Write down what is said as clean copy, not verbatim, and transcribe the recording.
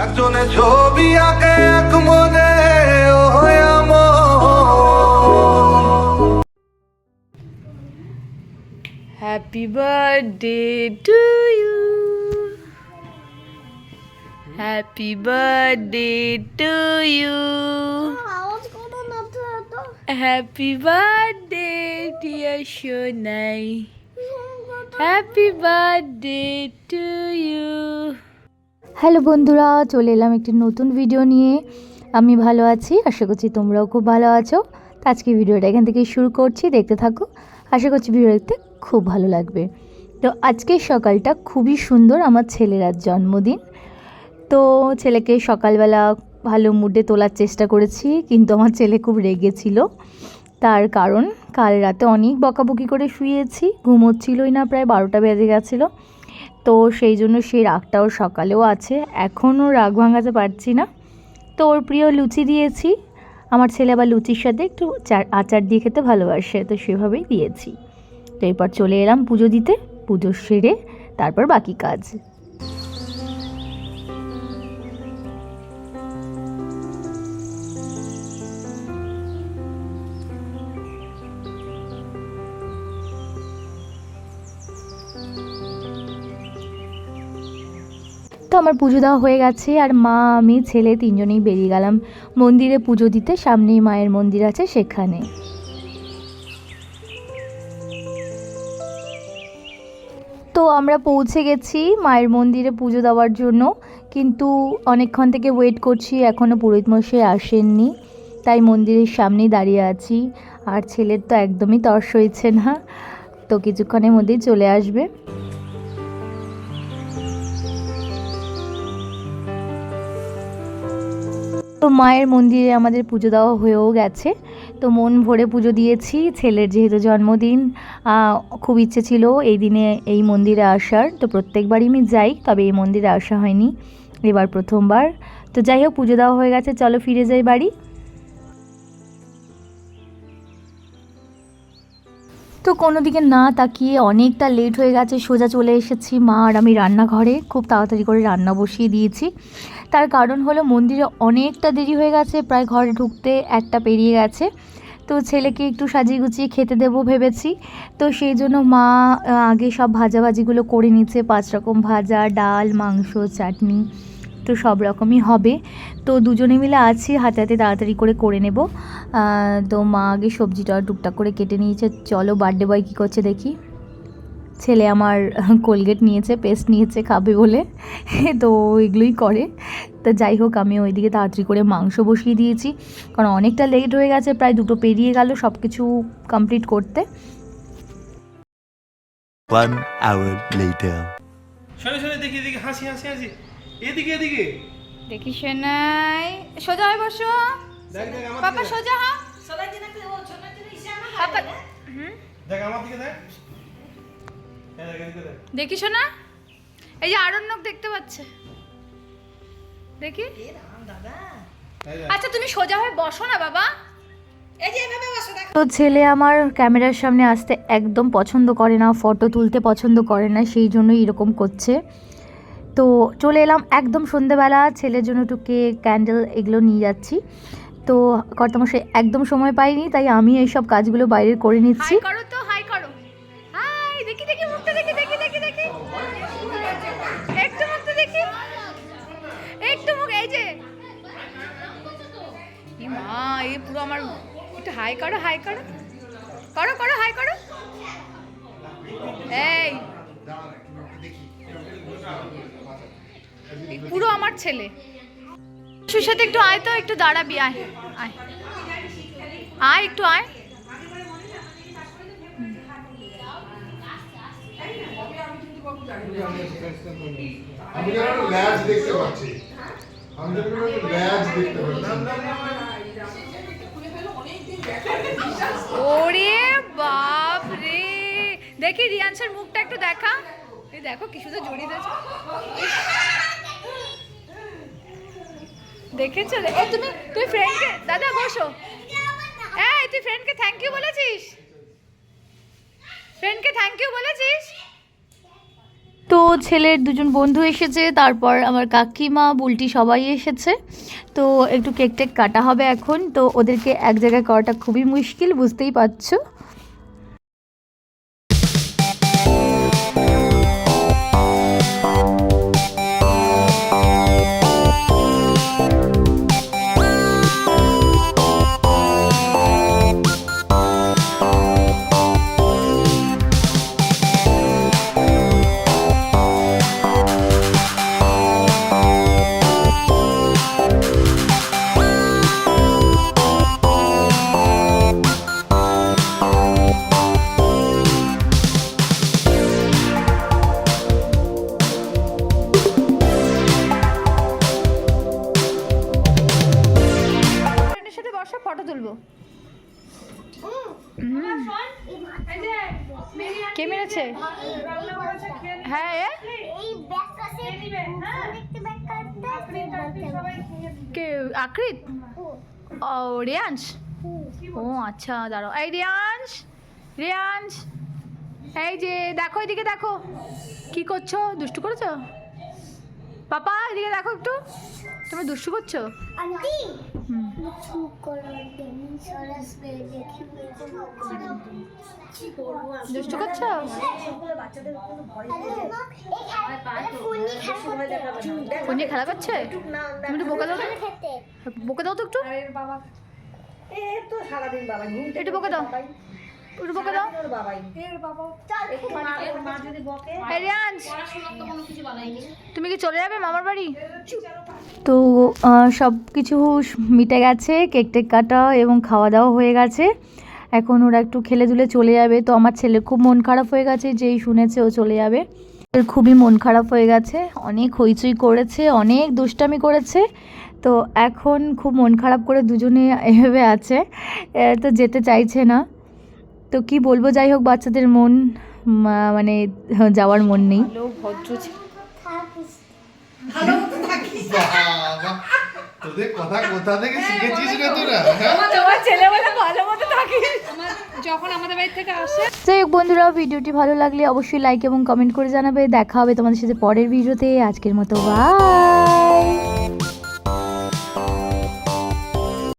একজনে ছবি আঁকে এক মনে happy birthday to you, happy birthday to you, happy birthday dear Sonai, happy birthday to you. Hello বন্ধুরা, চলে এলাম একটি নতুন ভিডিও নিয়ে। আমি ভালো আছি, আশা করছি তোমরাও খুব ভালো আছো। তো আজকে ভিডিওটা এখান থেকে শুরু করছি, দেখতে থাকো। আশা করছি ভিডিও দেখতে খুব ভালো লাগবে। তো আজকের সকালটা খুবই সুন্দর, আমার ছেলের আজ জন্মদিন। তো ছেলেকে সকালবেলা ভালো মুডে তোলার চেষ্টা করেছি, কিন্তু আমার ছেলে খুব রেগেছিল। তার কারণ কাল রাতে অনেক বকাবকি করে শুয়েছি, ঘুমোচ্ছিলই না, প্রায় 12টা বেজে গেছিলো। তো সেই জন্য সেই রাগটা ওর সকালেও আছে, এখনও রাগ ভাঙাতে পারছি না। তো ওর প্রিয় লুচি দিয়েছি। আমার ছেলে আবার লুচির সাথে একটু আচার দিয়ে খেতে ভালোবাসে, তো সেভাবেই দিয়েছি। তো এরপর চলে এলাম পুজো দিতে, পুজো সেরে তারপর বাকি কাজ। তো আমার পুজো দেওয়া হয়ে গেছে, আর মা, আমি, ছেলে তিনজনেই বেরিয়ে গেলাম মন্দিরে পুজো দিতে। সামনেই মায়ের মন্দির আছে, সেখানে। তো আমরা পৌঁছে গেছি মায়ের মন্দিরে পুজো দেওয়ার জন্য, কিন্তু অনেকক্ষণ থেকে ওয়েট করছি, এখনও পুরোহিত মশাই আসেননি। তাই মন্দিরের সামনেই দাঁড়িয়ে আছি। আর ছেলের তো একদমই তর্স হয়েছে না, তো কিছুক্ষণের মধ্যেই চলে আসবে। তো মায়ের মন্দিরে আমাদের পুজো দেওয়া হয়েও গেছে। তো মন ভরে পুজো দিয়েছি, ছেলের যেহেতু জন্মদিন, খুব ইচ্ছে ছিল এই দিনে এই মন্দিরে আসার। তো প্রত্যেকবারই আমি যাই, তবে এই মন্দিরে আসা হয়নি, এবার প্রথমবার। তো যাই হোক, পুজো দেওয়া হয়ে গেছে, চলো ফিরে যাই বাড়ি। তো কোনো দিকে না তাকিয়ে অনেকটা লেট হয়ে গেছে, সোজা চলে এসেছি মা আর আমি রান্নাঘরে। খুব তাড়াতাড়ি করে রান্না বসিয়ে দিয়েছি। তার কারণ হলো মন্দিরে অনেকটা দেরি হয়ে গেছে, প্রায় ঘরে ঢুকতে 1টা পেরিয়ে গেছে। তো ছেলেকে একটু সাজিয়ে গুছিয়ে খেতে দেবো ভেবেছি। তো সেই জন্য মা আগে সব ভাজাভাজিগুলো করে নিচ্ছে, 5 রকম ভাজা, ডাল, মাংস, চাটনি, তো সব রকমই হবে। তো দুজনে মিলে আছি, হাতে হাতে তাড়াতাড়ি করে নেব। তো মা আগে সবজিটা টুকটাক করে কেটে নিয়েছে। চলো বার্থডে বয় কী করছে দেখি। ছেলে আমার কোলগেট নিয়েছে, পেস্ট নিয়েছে খাবে বলে, তো এগুলোই করে। তো যাই হোক, আমি ওইদিকে তাড়াতাড়ি করে মাংস বসিয়ে দিয়েছি, কারণ অনেকটা লেট হয়ে গেছে, প্রায় 2টো পেরিয়ে গেল সব কিছু কমপ্লিট করতে। 1 hour later. শোনে শোনে, দেখি দেখি, হাসি হাসি হাসি, এদিকে এদিকে দেখি শোনাই, সোজা হয়ে বসো। দেখ দেখ আমার পাপা দিকে সোজা হ। পাপা দেখ আমার দিকে দেখ, হ্যাঁ দেখ এদিকে দেখ। দেখি শোনা, এই যে আরণ্যক দেখতে পাচ্ছে, দেখি। এই দেখ। আচ্ছা তুমি সোজা হয়ে বসো না বাবা। তো ছেলে আমার ক্যামেরার সামনে আসতে একদম পছন্দ করে না, ফটো তুলতে পছন্দ করে না, সেই জন্যই এরকম করছে। তো চলে এলাম একদম সন্ধেবেলা, ছেলের জন্য একটু কেক, ক্যান্ডেল এগুলো নিয়ে যাচ্ছি। তো কর্তামশাই একদম সময় পাইনি, তাই আমি এইসব কাজগুলো বাইরে করে নিচ্ছি। হাই করো তো, হাই করো, হাই। দেখি দেখি মুখটা, দেখি দেখি দেখি দেখি, একটু মুখটা দেখি, একটু মুখ, এই যে মা, এই পুরো আমার। একটু হাই করো, হাই করো, করো করো, হাই করো। এই পুরো আমার ছেলে। সুর সাথে একটু আয় তো, একটু দাঁড়াবি, আয় আয় আয়, একটু আয়। আমি যেন ল্যাজ দেখতে পাচ্ছি, আমি যেন ল্যাজ দেখতে পাচ্ছি। ওরে বাপ রে, দেখি রিয়ান্সের মুখটা একটু দেখা। এই দেখো কি সুন্দর জড়িয়ে দিয়েছে, দেখেছো? এই তুই ফ্রেন্ডকে, দাদা বসো, এই তুই ফ্রেন্ডকে থ্যাংক ইউ বলেছিস? ফ্রেন্ডকে থ্যাংক ইউ বলেছিস? তো তো ছেলের দুজন বন্ধু এসেছে, তারপর আমার কাকিমা বুলটি সবাই এসেছে। তো একটু কেক টেক কাটা হবে এখন। তো ওদেরকে এক জায়গায় করাটা খুবই মুশকিল, বুঝতেই পারছো। ফটো তুলবো। কে মেরেছে? হ্যাঁ কে? আকৃত? ও রিয়াংশ। ও আচ্ছা দাঁড়াও। এই রিয়াংশ, রিয়াংশ, এই যে দেখো, এদিকে দেখো, কি করছো? দুষ্টু করেছো? পাপা এদিকে দেখো একটু, তুমি দুষ্টু করছো? দুষ্টু করছো? ফোন নিয়ে খেলা করছে? তুমি একটু বোকা দাও তো, বোকা দাও তো একটু, একটু বোকা দাও, একটু বোকা দাও। তুমি কি চলে যাবে মামার বাড়ি? তো সব কিছু মিটে গেছে, কেক টেক কাটা এবং খাওয়া দাওয়া হয়ে গেছে। এখন ওরা একটু খেলে দুলে চলে যাবে। তো আমার ছেলে খুব মন খারাপ হয়ে গেছে, যেই শুনেছে ও চলে যাবে। এর খুবই মন খারাপ হয়ে গেছে, অনেক হইচই করেছে, অনেক দুষ্টামি করেছে। তো এখন খুব মন খারাপ করে দুজনে এভাবে আছে, তো যেতে চাইছে না। তো কি বলবো, যাই হোক বাচ্চাদের মন মানে যাওয়ার মন নেই। তোদের কথা কোথা থেকে শিখেছিস রে তোরা? যখন আমাদের বাড়ি থেকে আসে। যাই হোক বন্ধুরা, ভিডিওটি ভালো লাগলে অবশ্যই লাইক এবং কমেন্ট করে জানাবে। দেখা হবে তোমাদের সাথে পরের ভিডিওতে। আজকের মতো বাই।